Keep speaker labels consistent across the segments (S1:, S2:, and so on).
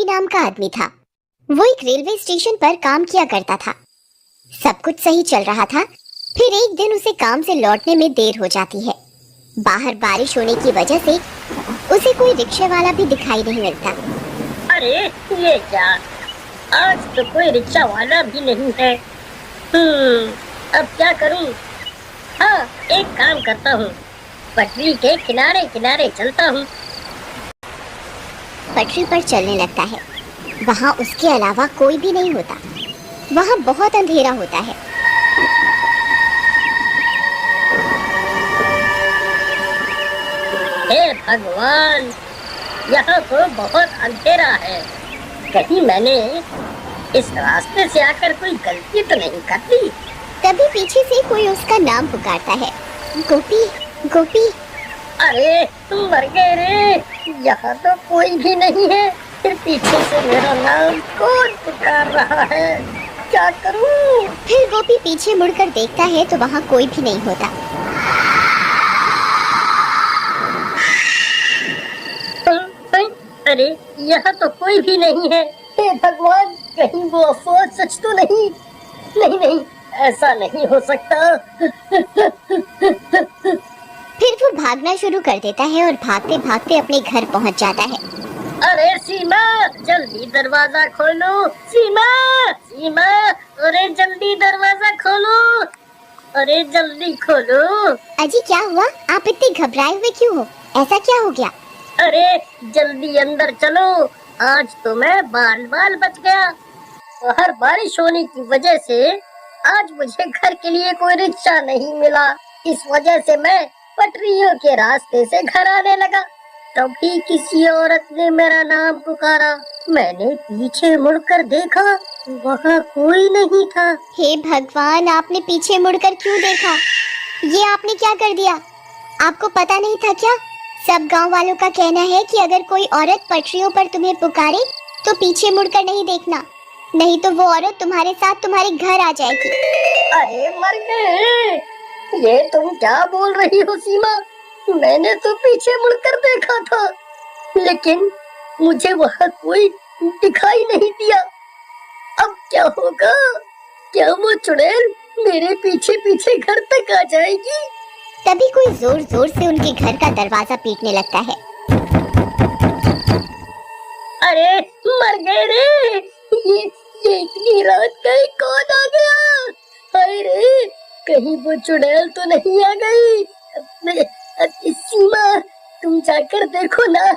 S1: गोपी नाम का आदमी था। वो एक रेलवे स्टेशन पर काम किया करता था। सब कुछ सही चल रहा था। फिर एक दिन उसे काम से लौटने में देर हो जाती है। बाहर बारिश होने की वजह से उसे कोई रिक्शे वाला भी दिखाई नहीं मिलता।
S2: अरे ये क्या, आज तो कोई रिक्शा वाला भी नहीं है। अब क्या करूं? हाँ, एक काम करता हूँ, पटरी के किनारे किनारे चलता हूँ।
S1: पटरी पर चलने लगता है। वहाँ उसके अलावा कोई भी नहीं होता। वहाँ बहुत अंधेरा होता है।
S2: हे भगवान, यहाँ तो बहुत अंधेरा है। कहीं मैंने इस रास्ते से आकर कोई गलती तो नहीं कर दी?
S1: तभी पीछे से कोई उसका नाम पुकारता है, गोपी गोपी।
S2: अरे तुम मर गए रे, यहाँ तो कोई भी नहीं है। फिर पीछे से मेरा नाम कौन पुकार रहा है? क्या करूं?
S1: फिर गोपी पीछे मुड़कर देखता है तो वहाँ कोई भी नहीं होता।
S2: अरे यहाँ तो कोई भी नहीं है। हे भगवान, कहीं वो अफवाह सच तो नहीं? नहीं नहीं, ऐसा नहीं हो सकता।
S1: फिर वो भागना शुरू कर देता है और भागते भागते अपने घर पहुंच जाता है।
S2: अरे सीमा, जल्दी दरवाजा खोलो। सीमा सीमा, अरे जल्दी दरवाजा खोलो। अरे जल्दी खोलो।
S1: अजी क्या हुआ? आप इतने घबराए हुए क्यों हो? ऐसा क्या हो गया?
S2: अरे जल्दी अंदर चलो, आज तो मैं बाल बाल बच गया। बाहर बारिश होने की वजह से आज मुझे घर के लिए कोई रिक्शा नहीं मिला। इस वजह से मैं पटरियों के रास्ते से घर आने लगा। तभी किसी औरत ने मेरा नाम पुकारा। मैंने पीछे मुड़कर देखा, वहाँ कोई नहीं था।
S1: हे भगवान, आपने पीछे मुड़कर क्यों देखा? ये आपने क्या कर दिया? आपको पता नहीं था क्या? सब गांव वालों का कहना है कि अगर कोई औरत पटरियों पर तुम्हें पुकारे तो पीछे मुड़कर नहीं देखना, नहीं तो वो औरत तुम्हारे साथ तुम्हारे घर आ जाएगी।
S2: अरे मर गए, ये तुम क्या बोल रही हो सीमा? मैंने तो पीछे मुड़कर देखा था, लेकिन मुझे वहाँ कोई दिखाई नहीं दिया। अब क्या होगा? क्या वो चुड़ैल मेरे पीछे पीछे घर तक आ जाएगी?
S1: तभी कोई जोर जोर से उनके घर का दरवाजा पीटने लगता है।
S2: अरे मर गए रे, ये इतनी रात का कौन आ गया? हाय रे, कहीं वो चुड़ैल तो नहीं आ गई? सीमा, तुम जाकर देखो ना,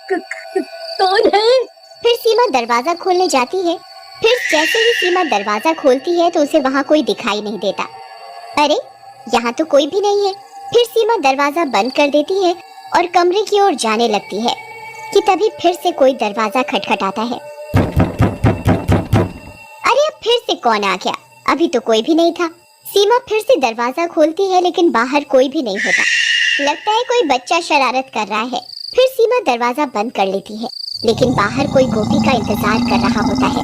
S2: कौन है?
S1: फिर सीमा दरवाजा खोलने जाती है। फिर जैसे ही सीमा दरवाजा खोलती है तो उसे वहाँ कोई दिखाई नहीं देता। अरे यहाँ तो कोई भी नहीं है। फिर सीमा दरवाजा बंद कर देती है और कमरे की ओर जाने लगती है कि तभी फिर से कोई दरवाजा खटखटाता है। अरे अब फिर से कौन आ गया? अभी तो कोई भी नहीं था। सीमा फिर से दरवाजा खोलती है लेकिन बाहर कोई भी नहीं होता। लगता है कोई बच्चा शरारत कर रहा है। फिर सीमा दरवाजा बंद कर लेती है, लेकिन बाहर कोई गोपी का इंतजार कर रहा होता है।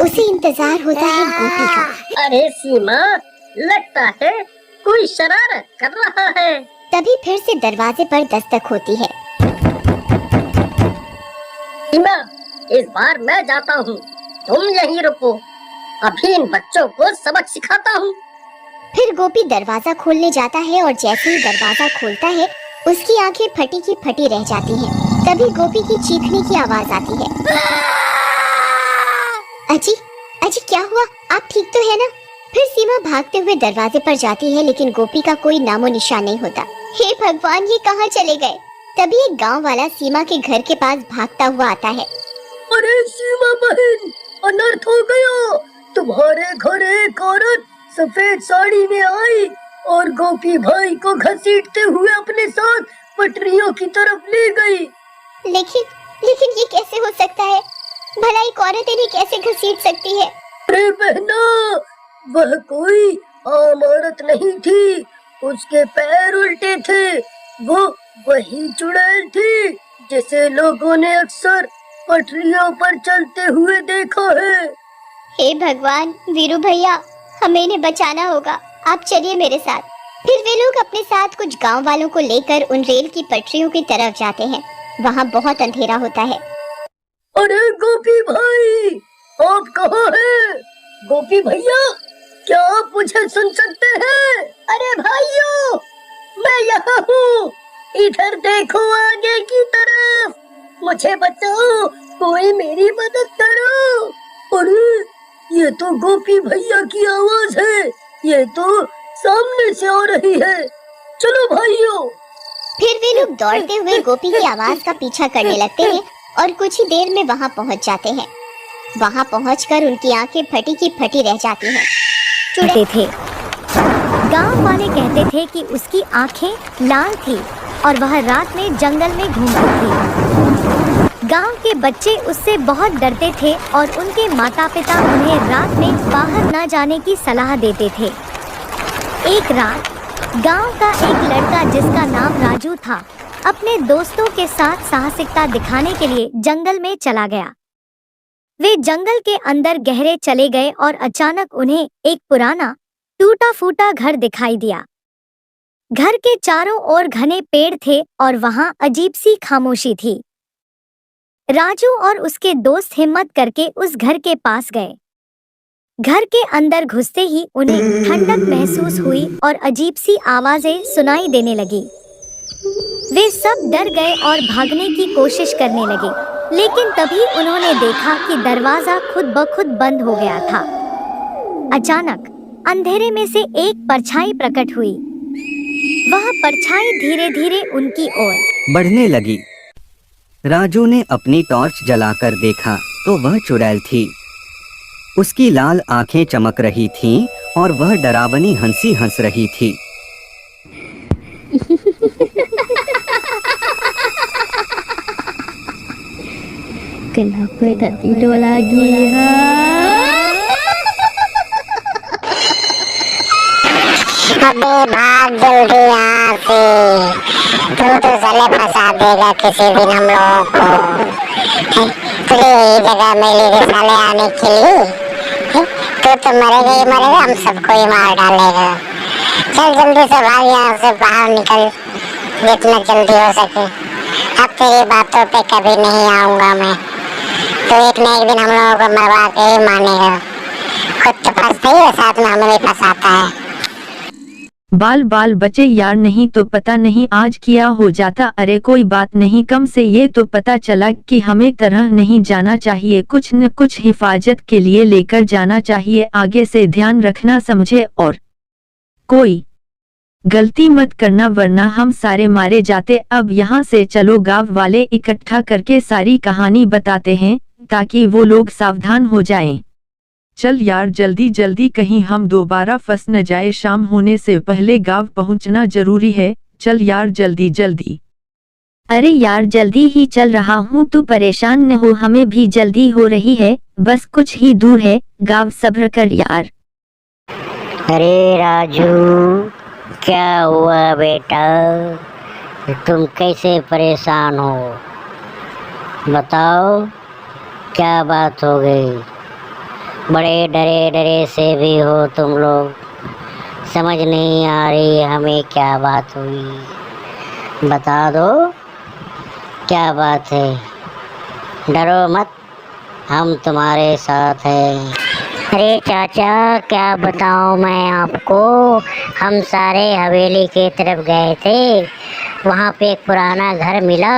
S1: उसे इंतजार होता है गोपी का।
S2: अरे सीमा, लगता है कोई शरारत कर रहा है।
S1: तभी फिर से दरवाजे पर दस्तक होती है।
S2: सीमा, इस बार मैं जाता हूँ, तुम यहीं रुको। अभी इन बच्चों को सबक सिखाता हूँ।
S1: फिर गोपी दरवाजा खोलने जाता है और जैसे ही दरवाजा खोलता है उसकी आंखें फटी की फटी रह जाती हैं। तभी गोपी की चीखने की आवाज आती है। अजी अजी क्या हुआ? आप ठीक तो है ना? फिर सीमा भागते हुए दरवाजे पर जाती है लेकिन गोपी का कोई नामो निशान नहीं होता। हे भगवान, ये कहाँ चले गए? तभी एक गांव वाला सीमा के घर के पास भागता हुआ आता है।
S2: अरे सीमा बहन, अनर्थ हो गया। तुम्हारे घर एक औरत सफेद साड़ी में आई और गोपी भाई को घसीटते हुए अपने साथ पटरियों की तरफ ले गई।
S1: लेकिन ये कैसे हो सकता है? भला एक औरत इन्हें कैसे घसीट सकती है?
S2: अरे बहना, वह कोई आम औरत नहीं थी। उसके पैर उल्टे थे। वो वही चुड़ैल थी जिसे लोगों ने अक्सर पटरियों पर चलते हुए देखा है।
S1: हे भगवान, वीरू भैया, हमें इन्हें बचाना होगा। आप चलिए मेरे साथ। फिर वे लोग अपने साथ कुछ गांव वालों को लेकर उन रेल की पटरियों की तरफ जाते हैं। वहाँ बहुत अंधेरा होता है।
S2: अरे गोपी आप कहाँ हैं? गोपी भैया, क्या आप मुझे सुन सकते हैं? अरे भाइयों, मैं यहाँ हूँ, इधर देखो आगे की तरफ, मुझे बचाओ, कोई मेरी मदद करो। अरे ये तो गोपी भैया की आवाज है, ये तो सामने से आ रही है, चलो भाइयों।
S1: फिर वे लोग दौड़ते हुए गोपी की आवाज का पीछा करने लगते हैं और कुछ ही देर में वहां पहुंच जाते हैं। वहां पहुंचकर उनकी आंखें फटी की फटी रह जाती हैं।
S3: चुड़ैल थे। गांव वाले कहते थे कि उसकी आंखें लाल थी और वह रात में जंगल में घूमती थी। गांव के बच्चे उससे बहुत डरते थे और उनके माता पिता उन्हें रात में बाहर न जाने की सलाह देते थे। एक रात गांव का एक लड़का जिसका नाम राजू था, अपने दोस्तों के साथ साहसिकता दिखाने के लिए जंगल में चला गया। वे जंगल के अंदर गहरे चले गए और अचानक उन्हें एक पुराना टूटा फूटा घर दिखाई दिया। घर के चारों ओर घने पेड़ थे और वहां अजीब सी खामोशी थी। राजू और उसके दोस्त हिम्मत करके उस घर के पास गए। घर के अंदर घुसते ही उन्हें ठंडक महसूस हुई और अजीब सी आवाजें सुनाई देने लगी। वे सब डर गए और भागने की कोशिश करने लगे, लेकिन तभी उन्होंने देखा कि दरवाजा खुद ब खुद बंद हो गया था। अचानक अंधेरे में से एक परछाई प्रकट हुई। वह परछाई धीरे धीरे उनकी ओर
S4: बढ़ने लगी। राजू ने अपनी टॉर्च जलाकर देखा तो वह चुड़ैल थी। उसकी लाल आंखें चमक रही थीं और वह डरावनी हंसी हंस रही थी।
S3: Kenapa tak tidur lagi, ha?
S5: अबे भाग जल्दी यहाँ से, तू तो साले फंसा देगा किसी दिन हम लोगों को। तुझे यही जगह मिली थी साले आने के लिए, तू तो मरेगा ही मरेगा, हम सबको ही मार डालेगा। चल जल्दी से भाग यहाँ से, बाहर निकल जितना जल्दी हो सके। अब तेरी बातों पे कभी नहीं आऊंगा मैं, तो एक न एक दिन हम लोगों को मरवा के ही मानेगा। खुद तो फंसता ही है, साथ में हमें भी फंसाता है।
S6: बाल बाल बचे यार, नहीं तो पता नहीं आज क्या हो जाता। अरे कोई बात नहीं, कम से ये तो पता चला कि हमें तरह नहीं जाना चाहिए, कुछ न कुछ हिफाजत के लिए लेकर जाना चाहिए। आगे से ध्यान रखना समझे, और कोई गलती मत करना वरना हम सारे मारे जाते। अब यहाँ से चलो, गांव वाले इकट्ठा करके सारी कहानी बताते हैं ताकि वो लोग सावधान हो जाएं।
S7: चल यार जल्दी जल्दी, कहीं हम दोबारा फंस न जाए। शाम होने से पहले गांव पहुंचना जरूरी है, चल यार जल्दी जल्दी।
S3: अरे यार जल्दी ही चल रहा हूँ, तू परेशान न हो, हमें भी जल्दी हो रही है, बस कुछ ही दूर है गांव, सब्र कर यार।
S5: अरे राजू, क्या हुआ बेटा, तुम कैसे परेशान हो? बताओ क्या बात हो गई? बड़े डरे डरे से भी हो तुम लोग, समझ नहीं आ रही हमें क्या बात हुई। बता दो क्या बात है, डरो मत, हम तुम्हारे साथ हैं। अरे चाचा, क्या बताऊं मैं आपको, हम सारे हवेली के तरफ गए थे, वहाँ पे एक पुराना घर मिला।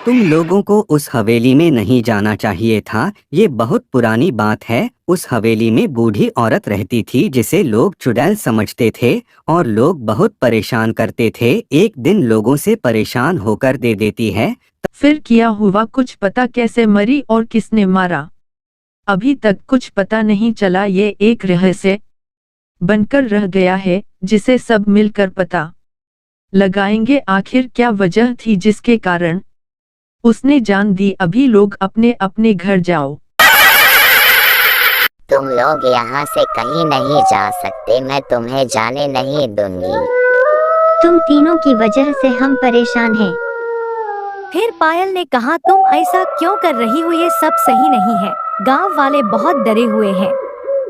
S4: तुम लोगों को उस हवेली में नहीं जाना चाहिए था, ये बहुत पुरानी बात है। उस हवेली में बूढ़ी औरत रहती थी जिसे लोग चुड़ैल समझते थे और लोग बहुत परेशान करते थे। एक दिन लोगों से परेशान होकर दे देती है।
S7: फिर क्या हुआ, कुछ पता कैसे मरी और किसने मारा? अभी तक कुछ पता नहीं चला, ये एक रहस्य बनकर रह गया है जिसे सब मिलकर पता लगाएंगे। आखिर क्या वजह थी जिसके कारण उसने जान दी? अभी लोग अपने अपने घर जाओ।
S8: तुम लोग यहाँ से कहीं नहीं जा सकते, मैं तुम्हें जाने नहीं दूंगी।
S3: तुम तीनों की वजह से हम परेशान हैं।
S9: फिर पायल ने कहा, तुम ऐसा क्यों कर रही हो, ये सब सही नहीं है, गांव वाले बहुत डरे हुए हैं,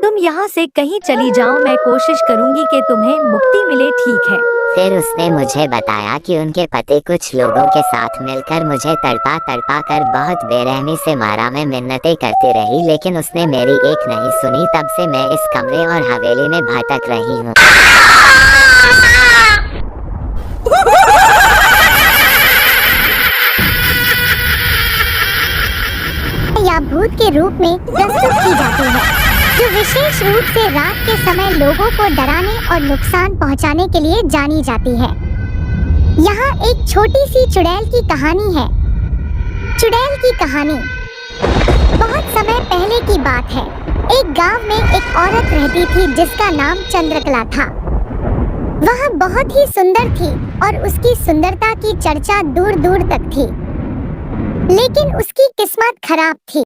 S9: तुम यहाँ से कहीं चली जाओ, मैं कोशिश करूंगी कि तुम्हें मुक्ति मिले, ठीक है?
S8: फिर उसने मुझे बताया कि उनके पति कुछ लोगों के साथ मिलकर मुझे तड़पा तड़पा कर बहुत बेरहमी से मारा। मैं मिन्नतें करती रही लेकिन उसने मेरी एक नहीं सुनी। तब से मैं इस कमरे और हवेली में भटक रही हूँ।
S1: या भूत के रूप में प्रस्तुत की जाती है, जो विशेष रूप से रात के समय लोगों को डराने और नुकसान पहुंचाने के लिए जानी जाती है। यहाँ एक छोटी सी चुड़ैल की कहानी है। चुड़ैल की कहानी बहुत समय पहले की बात है। एक गांव में एक औरत रहती थी जिसका नाम चंद्रकला था। वह बहुत ही सुंदर थी और उसकी सुंदरता की चर्चा दूर दूर तक थी, लेकिन उसकी किस्मत खराब थी।